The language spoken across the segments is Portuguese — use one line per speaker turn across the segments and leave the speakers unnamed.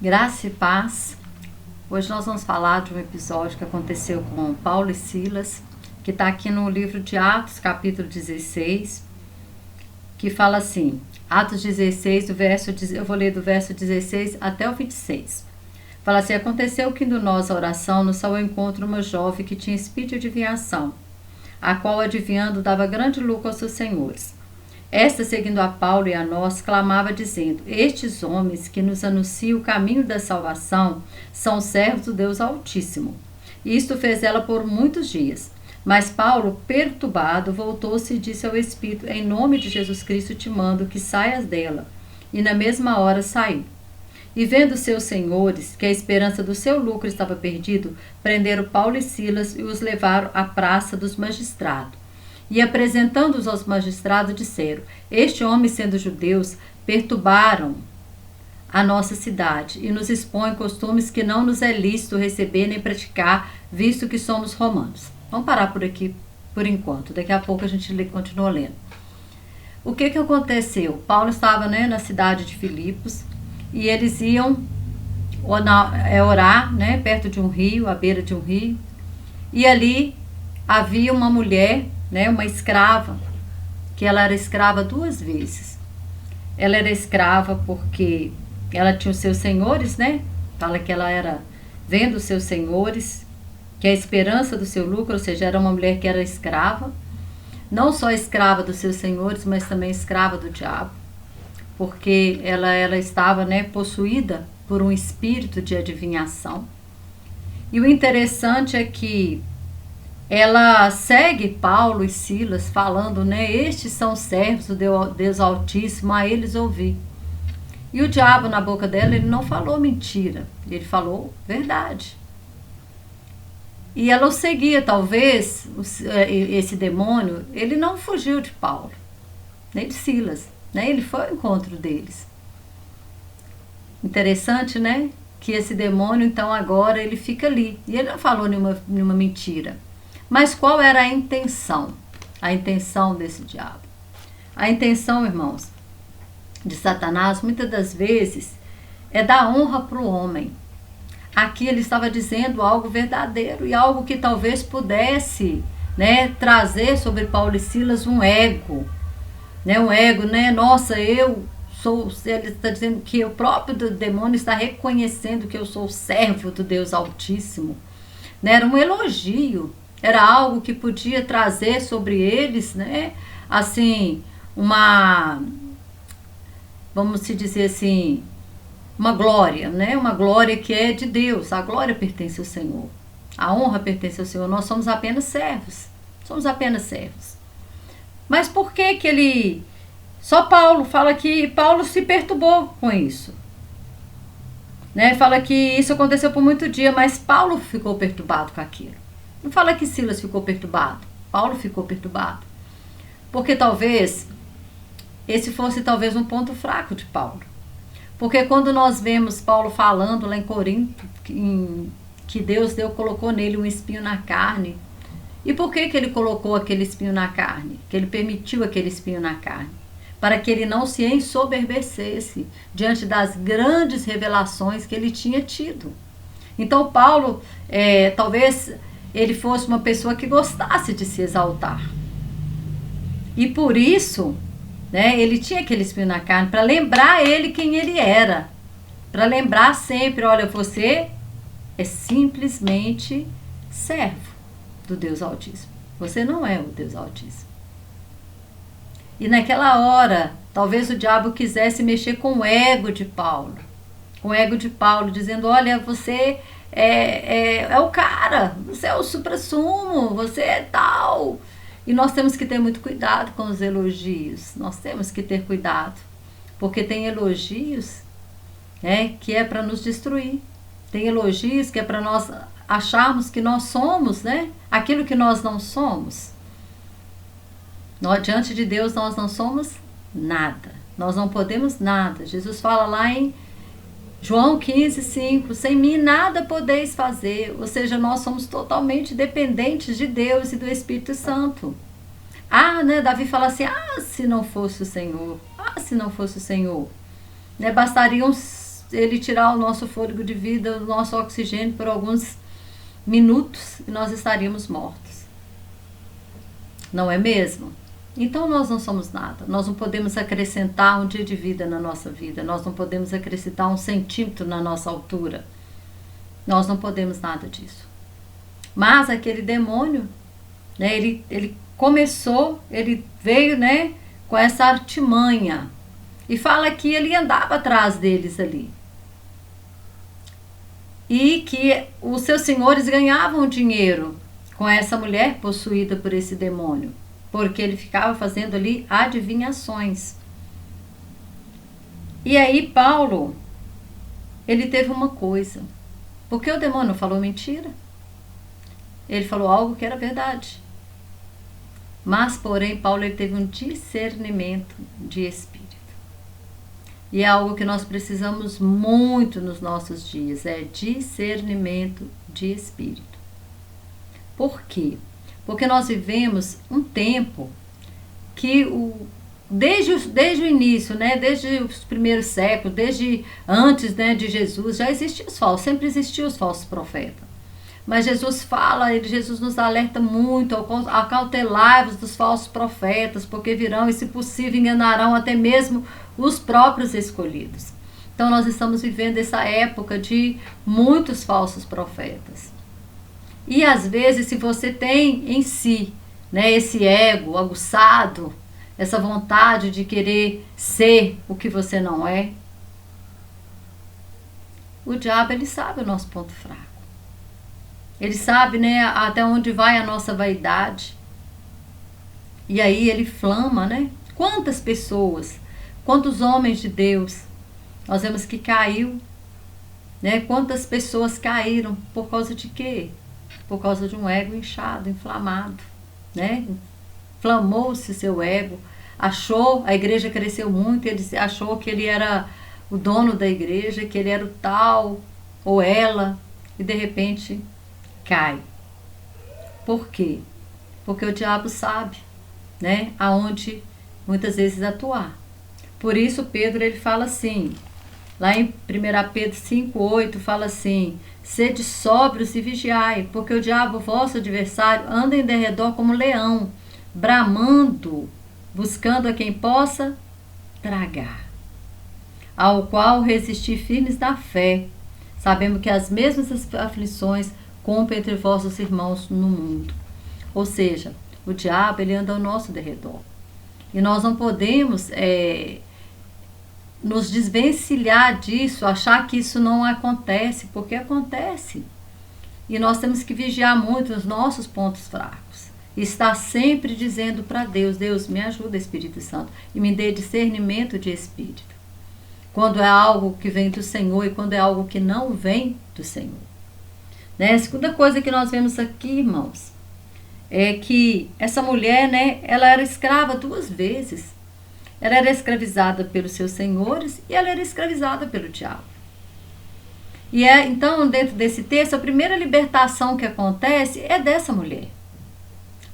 Graça e paz. Hoje nós vamos falar de um episódio que aconteceu com Paulo e Silas, que está aqui no livro de Atos, capítulo 16, que fala assim, Atos 16, eu vou ler do verso 16 até o 26. Fala assim, aconteceu que indo nós à oração, nos ao encontro uma jovem que tinha espírito de adivinhação, a qual adivinhando dava grande lucro aos seus senhores. Esta, seguindo a Paulo e a nós, clamava dizendo, estes homens que nos anunciam o caminho da salvação são servos do Deus Altíssimo. Isto fez ela por muitos dias. Mas Paulo, perturbado, voltou-se e disse ao Espírito, em nome de Jesus Cristo te mando que saias dela. E na mesma hora saiu. E vendo seus senhores que a esperança do seu lucro estava perdido, prenderam Paulo e Silas e os levaram à praça dos magistrados. E apresentando-os aos magistrados, disseram, este homem, sendo judeus, perturbaram a nossa cidade e nos expõem costumes que não nos é lícito receber nem praticar, visto que somos romanos. Vamos parar por aqui por enquanto, daqui a pouco a gente continua lendo. O que aconteceu? Paulo estava na cidade de Filipos e eles iam orar perto de um rio, à beira de um rio, e ali havia uma mulher, uma escrava, que ela era escrava 2 vezes. Ela era escrava porque ela tinha os seus senhores, Fala que ela era vendo os seus senhores, que a esperança do seu lucro, ou seja, era uma mulher que era escrava, não só escrava dos seus senhores, mas também escrava do diabo, porque ela estava, possuída por um espírito de adivinhação. E o interessante é que ela segue Paulo e Silas falando, estes são servos do Deus Altíssimo, a eles ouvir. E o diabo na boca dela, ele não falou mentira, ele falou verdade. E ela o seguia, talvez, esse demônio, ele não fugiu de Paulo, nem de Silas, ele foi ao encontro deles. Interessante, que esse demônio, então, agora ele fica ali, e ele não falou nenhuma mentira. Mas qual era a intenção? A intenção desse diabo? A intenção, irmãos, de Satanás, muitas das vezes, é dar honra para o homem. Aqui ele estava dizendo algo verdadeiro e algo que talvez pudesse, trazer sobre Paulo e Silas um ego. Um ego, nossa, eu sou... Ele está dizendo que o próprio demônio está reconhecendo que eu sou servo do Deus Altíssimo. Era um elogio. Era algo que podia trazer sobre eles, assim, vamos se dizer assim, uma glória, uma glória que é de Deus. A glória pertence ao Senhor. A honra pertence ao Senhor. Nós somos apenas servos. Somos apenas servos. Mas por que ele... Só Paulo fala que Paulo se perturbou com isso. Fala que isso aconteceu por muito dia, mas Paulo ficou perturbado com aquilo. Não fala que Silas ficou perturbado. Paulo ficou perturbado. Porque talvez esse fosse talvez um ponto fraco de Paulo. Porque quando nós vemos Paulo falando lá em Corinto, que Deus colocou nele um espinho na carne. E por que ele colocou aquele espinho na carne? Que ele permitiu aquele espinho na carne? Para que ele não se ensoberbecesse diante das grandes revelações que ele tinha tido. Então Paulo, talvez... ele fosse uma pessoa que gostasse de se exaltar. E por isso, ele tinha aquele espinho na carne, para lembrar ele quem ele era. Para lembrar sempre, olha, você é simplesmente servo do Deus Altíssimo. Você não é o Deus Altíssimo. E naquela hora, talvez o diabo quisesse mexer com o ego de Paulo. Com o ego de Paulo, dizendo, olha, você... É o cara, você é o suprassumo, você é tal. E nós temos que ter muito cuidado com os elogios. Nós temos que ter cuidado. Porque tem elogios que é para nos destruir. Tem elogios que é para nós acharmos que nós somos aquilo que nós não somos. Diante de Deus nós não somos nada. Nós não podemos nada. Jesus fala lá em João 15:5, sem mim nada podeis fazer. Ou seja, nós somos totalmente dependentes de Deus e do Espírito Santo. Davi fala assim, se não fosse o Senhor, se não fosse o Senhor. Bastariam ele tirar o nosso fôlego de vida, o nosso oxigênio por alguns minutos e nós estaríamos mortos. Não é mesmo? Então nós não somos nada. Nós não podemos acrescentar um dia de vida na nossa vida. Nós não podemos acrescentar 1 centímetro na nossa altura. Nós não podemos nada disso. Mas aquele demônio, né, ele começou, ele veio, né, com essa artimanha. E fala que ele andava atrás deles ali. E que os seus senhores ganhavam dinheiro com essa mulher possuída por esse demônio. Porque ele ficava fazendo ali adivinhações. E aí Paulo, ele teve uma coisa. Porque o demônio falou mentira. Ele falou algo que era verdade. Mas, porém, Paulo ele teve um discernimento de espírito. E é algo que nós precisamos muito nos nossos dias. É discernimento de espírito. Por quê? Porque nós vivemos um tempo que desde o início, né, desde os primeiros séculos, desde antes, né, de Jesus, já existiam os falsos, sempre existiam os falsos profetas. Mas Jesus fala, Jesus nos alerta muito, acautelai-vos dos falsos profetas, porque virão e, se possível, enganarão até mesmo os próprios escolhidos. Então nós estamos vivendo essa época de muitos falsos profetas. E às vezes, se você tem em si, né, esse ego aguçado, essa vontade de querer ser o que você não é, o diabo, ele sabe o nosso ponto fraco. Ele sabe, né, até onde vai a nossa vaidade. E aí ele flama, né? Quantas pessoas, quantos homens de Deus, nós vemos que caiu, né? Quantas pessoas caíram por causa de quê? Por causa de um ego inchado, inflamado, né? Inflamou-se seu ego, achou, a igreja cresceu muito, ele achou que ele era o dono da igreja, que ele era o tal, ou ela, e de repente cai. Por quê? Porque o diabo sabe, né, aonde muitas vezes atuar. Por isso Pedro ele fala assim, lá em 1 Pedro 5,8 fala assim: sede sóbrios e vigiai, porque o diabo, vosso adversário, anda em derredor como leão, bramando, buscando a quem possa tragar, ao qual resistir firmes na fé, sabendo que as mesmas aflições cumpre entre vossos irmãos no mundo. Ou seja, o diabo ele anda ao nosso derredor. E nós não podemos nos desvencilhar disso, achar que isso não acontece, porque acontece. E nós temos que vigiar muito os nossos pontos fracos. E estar sempre dizendo para Deus: Deus, me ajuda, Espírito Santo, e me dê discernimento de espírito. Quando é algo que vem do Senhor e quando é algo que não vem do Senhor. Né? A segunda coisa que nós vemos aqui, irmãos, é que essa mulher, né, ela era escrava 2 vezes. Ela era escravizada pelos seus senhores e ela era escravizada pelo diabo. E então, dentro desse texto, a primeira libertação que acontece é dessa mulher.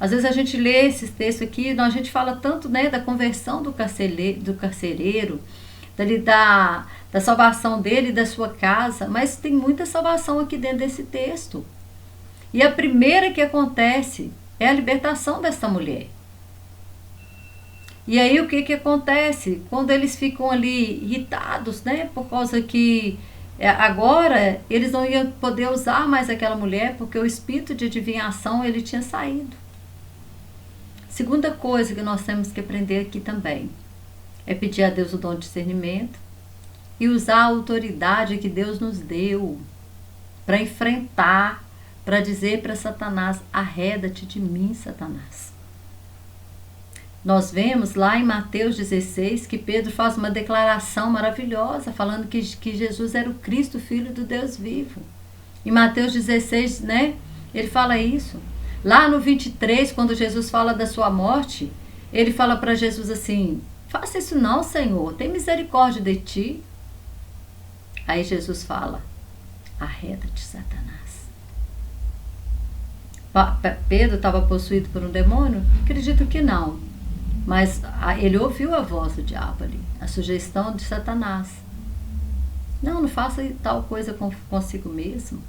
Às vezes a gente lê esses textos aqui, a gente fala tanto, né, da conversão do carcereiro, da salvação dele e da sua casa, mas tem muita salvação aqui dentro desse texto. E a primeira que acontece é a libertação dessa mulher. E aí o que acontece? Quando eles ficam ali irritados, né, por causa que agora eles não iam poder usar mais aquela mulher, porque o espírito de adivinhação ele tinha saído. Segunda coisa que nós temos que aprender aqui também é pedir a Deus o dom de discernimento e usar a autoridade que Deus nos deu para enfrentar, para dizer para Satanás: arreda-te de mim, Satanás. Nós vemos lá em Mateus 16 que Pedro faz uma declaração maravilhosa, falando que Jesus era o Cristo, Filho do Deus vivo. Em Mateus 16, né, ele fala isso. Lá no 23, quando Jesus fala da sua morte, ele fala para Jesus assim: faça isso não, Senhor, tem misericórdia de ti. Aí Jesus fala: arreda-te, Satanás. Pedro estava possuído por um demônio? Acredito que não. Mas ele ouviu a voz do diabo ali, a sugestão de Satanás. Não, não faça tal coisa consigo mesmo.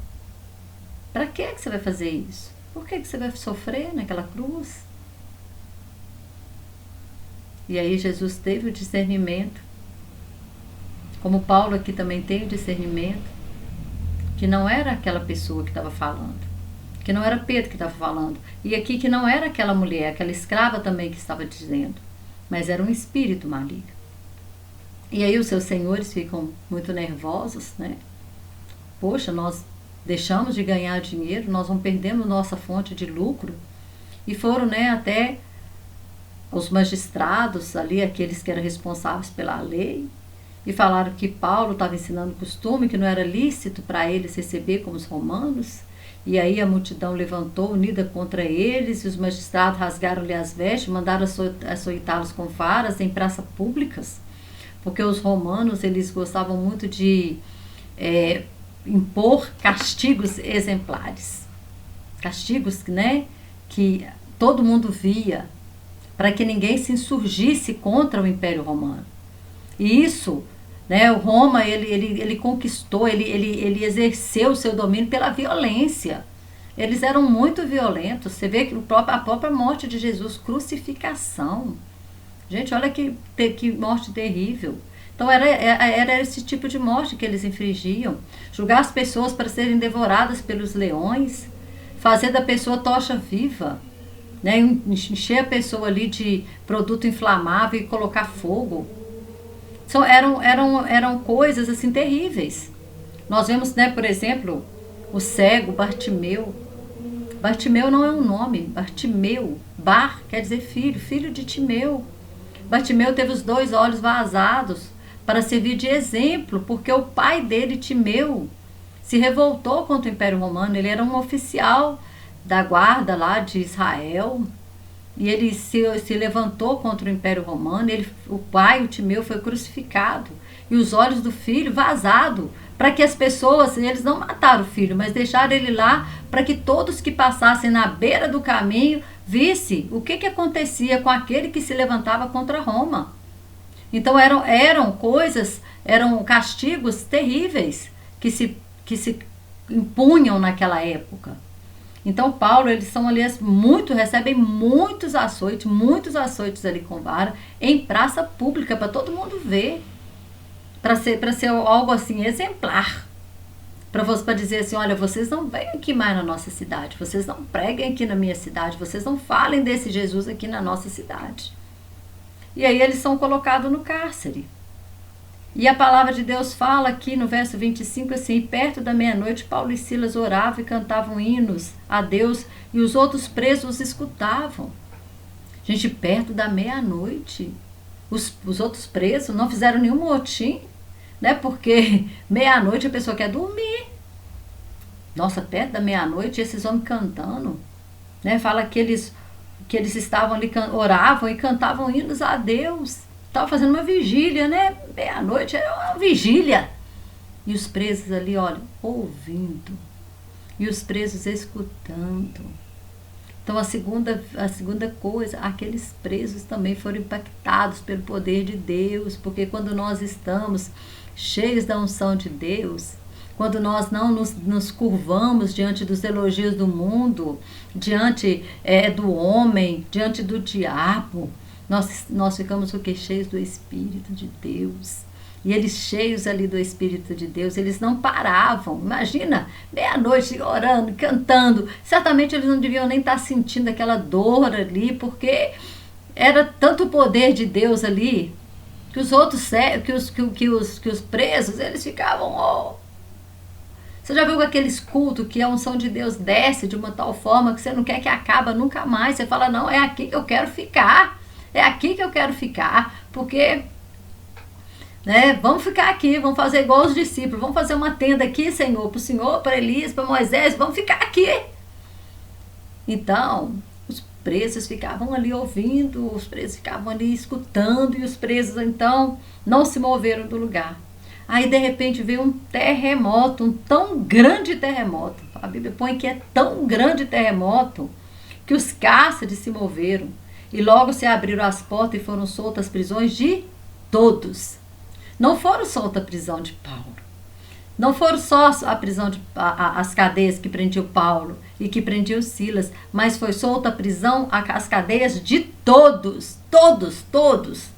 Para que você vai fazer isso? Por que você vai sofrer naquela cruz? E aí Jesus teve o discernimento, como Paulo aqui também tem o discernimento, que não era aquela pessoa que estava falando, que não era Pedro que estava falando, e aqui que não era aquela mulher, aquela escrava também que estava dizendo, mas era um espírito maligno. E aí os seus senhores ficam muito nervosos, né? Poxa, nós deixamos de ganhar dinheiro, nós vamos perdendo nossa fonte de lucro. E foram, né, até os magistrados ali, aqueles que eram responsáveis pela lei, e falaram que Paulo estava ensinando costume, que não era lícito para eles receber como os romanos. E aí a multidão levantou unida contra eles, e os magistrados rasgaram-lhe as vestes, mandaram açoitá-los com varas em praças públicas, porque os romanos, eles gostavam muito de impor castigos exemplares, castigos, né, que todo mundo via, para que ninguém se insurgisse contra o Império Romano. E isso, né, o Roma, ele conquistou, ele exerceu o seu domínio pela violência. Eles eram muito violentos. Você vê que a própria morte de Jesus, crucificação. Gente, olha que morte terrível. Então era esse tipo de morte que eles infligiam. Julgar as pessoas para serem devoradas pelos leões, fazer da pessoa tocha viva, né? Encher a pessoa ali de produto inflamável e colocar fogo. Eram coisas assim terríveis. Nós vemos, né, por exemplo, o cego Bartimeu. Bartimeu não é um nome, Bartimeu. Bar quer dizer filho, filho de Timeu. Bartimeu teve os 2 olhos vazados para servir de exemplo, porque o pai dele, Timeu, se revoltou contra o Império Romano. Ele era um oficial da guarda lá de Israel, e ele se levantou contra o Império Romano. O pai, o Timeu, foi crucificado, e os olhos do filho vazados, para que as pessoas, eles não mataram o filho, mas deixaram ele lá, para que todos que passassem na beira do caminho visse o que acontecia com aquele que se levantava contra Roma. Então eram coisas, eram castigos terríveis que se impunham naquela época. Então Paulo, eles são ali recebem muitos açoites ali com vara, em praça pública, para todo mundo ver, para ser algo assim exemplar, para dizer assim, olha, vocês não venham aqui mais na nossa cidade, vocês não preguem aqui na minha cidade, vocês não falem desse Jesus aqui na nossa cidade. E aí eles são colocados no cárcere. E a palavra de Deus fala aqui no verso 25 assim: perto da meia-noite, Paulo e Silas oravam e cantavam hinos a Deus, e os outros presos os escutavam. Gente, perto da meia-noite, os outros presos não fizeram nenhum motim, né? Porque meia-noite a pessoa quer dormir. Nossa, perto da meia-noite, esses homens cantando, né? Fala que eles estavam ali, oravam e cantavam hinos a Deus. Estava fazendo uma vigília, né? Meia-noite era uma vigília. E os presos ali, olha, ouvindo. E os presos escutando. Então a segunda coisa, aqueles presos também foram impactados pelo poder de Deus. Porque quando nós estamos cheios da unção de Deus, quando nós não nos curvamos diante dos elogios do mundo, diante do homem, diante do diabo, nós ficamos o quê? Cheios do Espírito de Deus. E eles cheios ali do Espírito de Deus, eles não paravam. Imagina, meia-noite orando, cantando. Certamente eles não deviam nem estar sentindo aquela dor ali, porque era tanto o poder de Deus ali, que os outros, que os presos, eles ficavam... Oh. Você já viu aqueles cultos que a unção de Deus desce de uma tal forma que você não quer que acabe nunca mais? Você fala, não, é aqui que eu quero ficar. É aqui que eu quero ficar, porque, né, vamos ficar aqui, vamos fazer igual os discípulos, vamos fazer uma tenda aqui, Senhor, para o Senhor, para Elias, para Moisés, vamos ficar aqui. Então, os presos ficavam ali ouvindo, os presos ficavam ali escutando, e os presos, então, não se moveram do lugar. Aí, de repente, veio um terremoto, um tão grande terremoto. A Bíblia põe que é tão grande terremoto que os cárceres se moveram. E logo se abriram as portas e foram soltas as prisões de todos. Não foram soltas a prisão de Paulo. Não foram só a prisão as cadeias que prendiam Paulo e que prendiam Silas, mas foi solta a prisão, as cadeias de todos, todos, todos.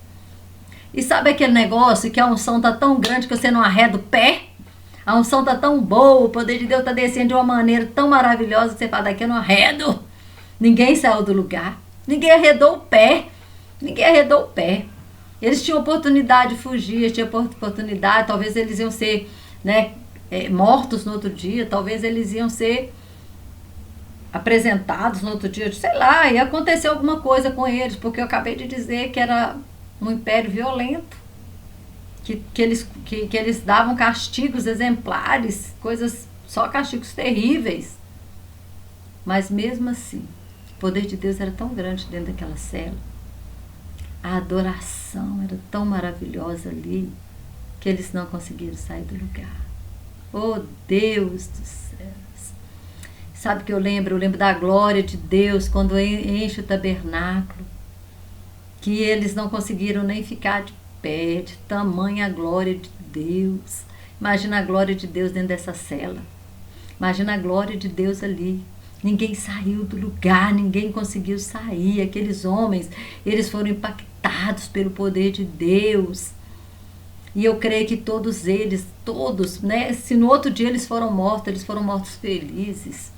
E sabe aquele negócio que a unção está tão grande que você não arreda o pé? A unção está tão boa, o poder de Deus está descendo de uma maneira tão maravilhosa que você fala, daqui eu não arredo. Ninguém saiu do lugar, ninguém arredou o pé, ninguém arredou o pé. Eles tinham oportunidade de fugir, eles tinham oportunidade, talvez eles iam ser, né, mortos no outro dia, talvez eles iam ser apresentados no outro dia, sei lá, ia acontecer alguma coisa com eles, porque eu acabei de dizer que era um império violento, que eles davam castigos exemplares, coisas, só castigos terríveis. Mas mesmo assim, o poder de Deus era tão grande dentro daquela cela, a adoração era tão maravilhosa ali, que eles não conseguiram sair do lugar. Oh Deus do céu! Sabe que eu lembro da glória de Deus quando enche o tabernáculo, que eles não conseguiram nem ficar de pé, de tamanha glória de Deus. Imagina a glória de Deus dentro dessa cela. Imagina a glória de Deus ali. Ninguém saiu do lugar, ninguém conseguiu sair. Aqueles homens, eles foram impactados pelo poder de Deus. E eu creio que todos eles, né? Se no outro dia eles foram mortos felizes.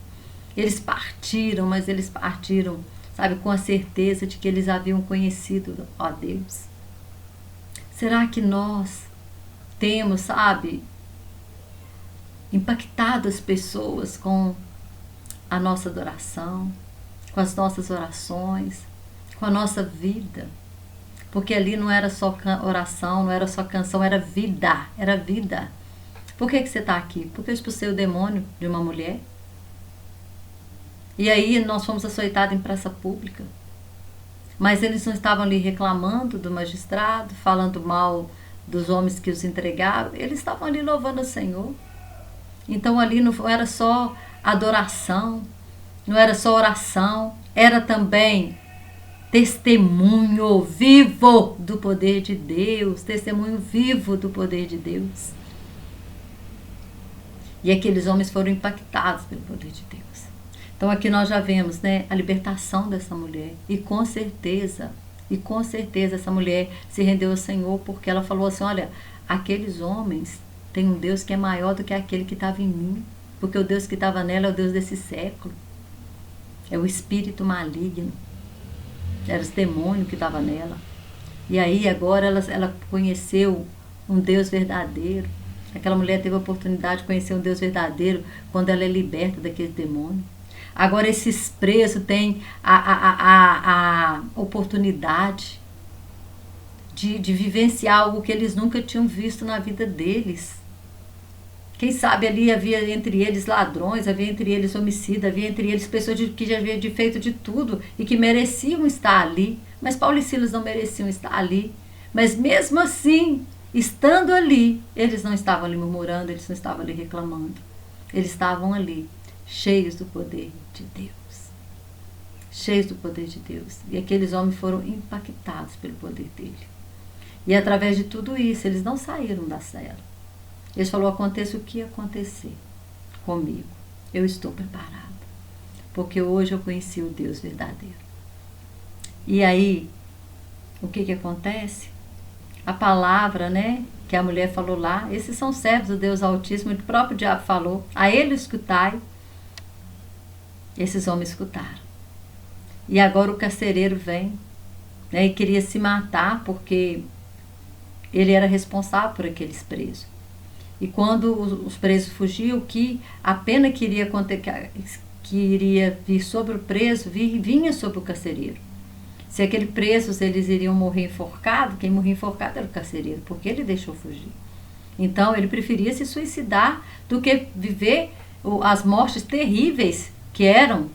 Eles partiram, mas eles partiram, sabe, com a certeza de que eles haviam conhecido a Deus. Será que nós temos, sabe, impactado as pessoas com a nossa adoração, com as nossas orações, com a nossa vida? Porque ali não era só oração, não era só canção, era vida, era vida. Por que você está aqui? Porque eu expulsei o demônio de uma mulher. E aí nós fomos açoitados em praça pública. Mas eles não estavam ali reclamando do magistrado, falando mal dos homens que os entregaram. Eles estavam ali louvando o Senhor. Então ali não era só adoração, não era só oração, era também testemunho vivo do poder de Deus, testemunho vivo do poder de Deus. E aqueles homens foram impactados pelo poder de Deus. Então aqui nós já vemos, né, a libertação dessa mulher. E com certeza essa mulher se rendeu ao Senhor, porque ela falou assim, olha, aqueles homens têm um Deus que é maior do que aquele que estava em mim. Porque o Deus que estava nela é o Deus desse século. É o espírito maligno. Era os demônios que estavam nela. E aí agora ela conheceu um Deus verdadeiro. Aquela mulher teve a oportunidade de conhecer um Deus verdadeiro quando ela é liberta daquele demônio. Agora esses presos têm a oportunidade de vivenciar algo que eles nunca tinham visto na vida deles. Quem sabe ali havia entre eles ladrões, havia entre eles homicidas, havia entre eles pessoas que já haviam feito de tudo e que mereciam estar ali. Mas Paulo e Silas não mereciam estar ali. Mas mesmo assim, estando ali, eles não estavam ali murmurando, eles não estavam ali reclamando. Eles estavam ali, cheios do poder de Deus. Cheios do poder de Deus. E aqueles homens foram impactados pelo poder dele. E através de tudo isso, eles não saíram da cela. Eles falaram, aconteça o que acontecer comigo, eu estou preparado. Porque hoje eu conheci o Deus verdadeiro. E aí, o que acontece? A palavra, né, que a mulher falou lá, esses são servos do Deus Altíssimo, o próprio diabo falou, a ele escutai. Esses homens escutaram. E agora o carcereiro vem, né, e queria se matar porque ele era responsável por aqueles presos. E quando os presos fugiam, que a pena que iria vir sobre o preso, vinha sobre o carcereiro. Se aquele presos eles iriam morrer enforcado, quem morria enforcado era o carcereiro, porque ele deixou fugir. Então ele preferia se suicidar do que viver as mortes terríveis que eram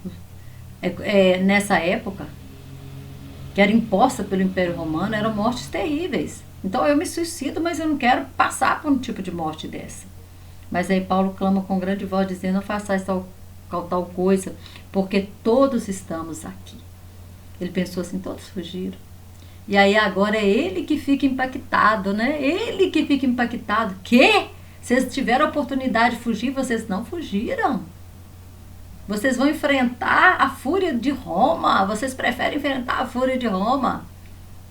nessa época, que era imposta pelo Império Romano, eram mortes terríveis. Então eu me suicido, mas eu não quero passar por um tipo de morte dessa. Mas aí Paulo clama com grande voz, dizendo, não façais tal coisa, porque todos estamos aqui. Ele pensou assim, todos fugiram. E aí agora é ele que fica impactado, né? Ele que fica impactado. Quê? Vocês tiveram a oportunidade de fugir, vocês não fugiram. Vocês vão enfrentar a fúria de Roma. Vocês preferem enfrentar a fúria de Roma?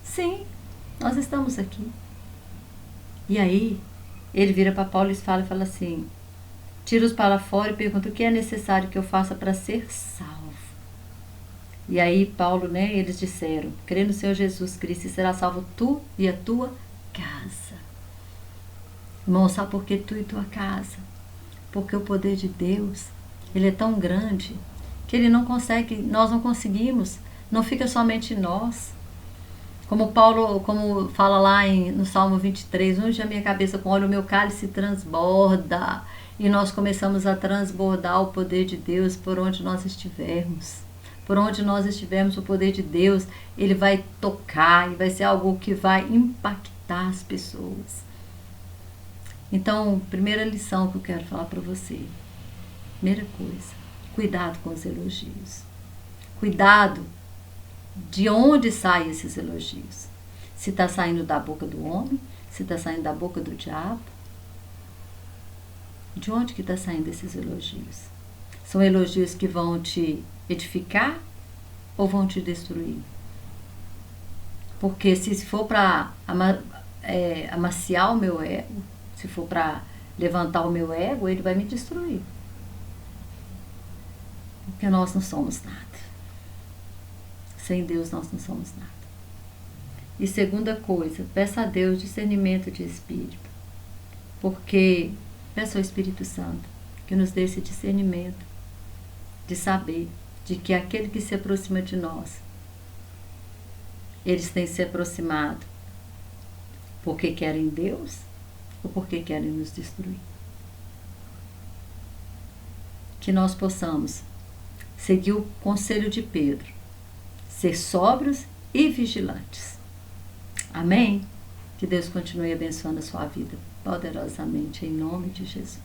Sim, nós estamos aqui. E aí, ele vira para Paulo e fala assim, tira-os para fora e pergunta o que é necessário que eu faça para ser salvo. E aí Paulo, eles disseram, crê no Senhor Jesus Cristo e será salvo tu e a tua casa. Irmão, sabe por que tu e tua casa? Porque o poder de Deus, ele é tão grande que ele não consegue, nós não conseguimos, não fica somente em nós. Como Paulo, como fala lá no Salmo 23, onde a minha cabeça com óleo, o meu cálice transborda. E nós começamos a transbordar o poder de Deus por onde nós estivermos. Por onde nós estivermos, o poder de Deus, ele vai tocar e vai ser algo que vai impactar as pessoas. Então, primeira lição que eu quero falar para você. Primeira coisa, cuidado com os elogios. Cuidado de onde saem esses elogios. Se está saindo da boca do homem, se está saindo da boca do diabo. De onde que está saindo esses elogios? São elogios que vão te edificar ou vão te destruir? Porque se for para amaciar o meu ego, se for para levantar o meu ego, ele vai me destruir. Porque nós não somos nada. Sem Deus nós não somos nada. E segunda coisa, peça a Deus discernimento de espírito. Porque peça ao Espírito Santo que nos dê esse discernimento de saber de que aquele que se aproxima de nós, eles têm se aproximado porque querem Deus ou porque querem nos destruir. Que nós possamos seguir o conselho de Pedro, ser sóbrios e vigilantes. Amém? Que Deus continue abençoando a sua vida poderosamente, em nome de Jesus.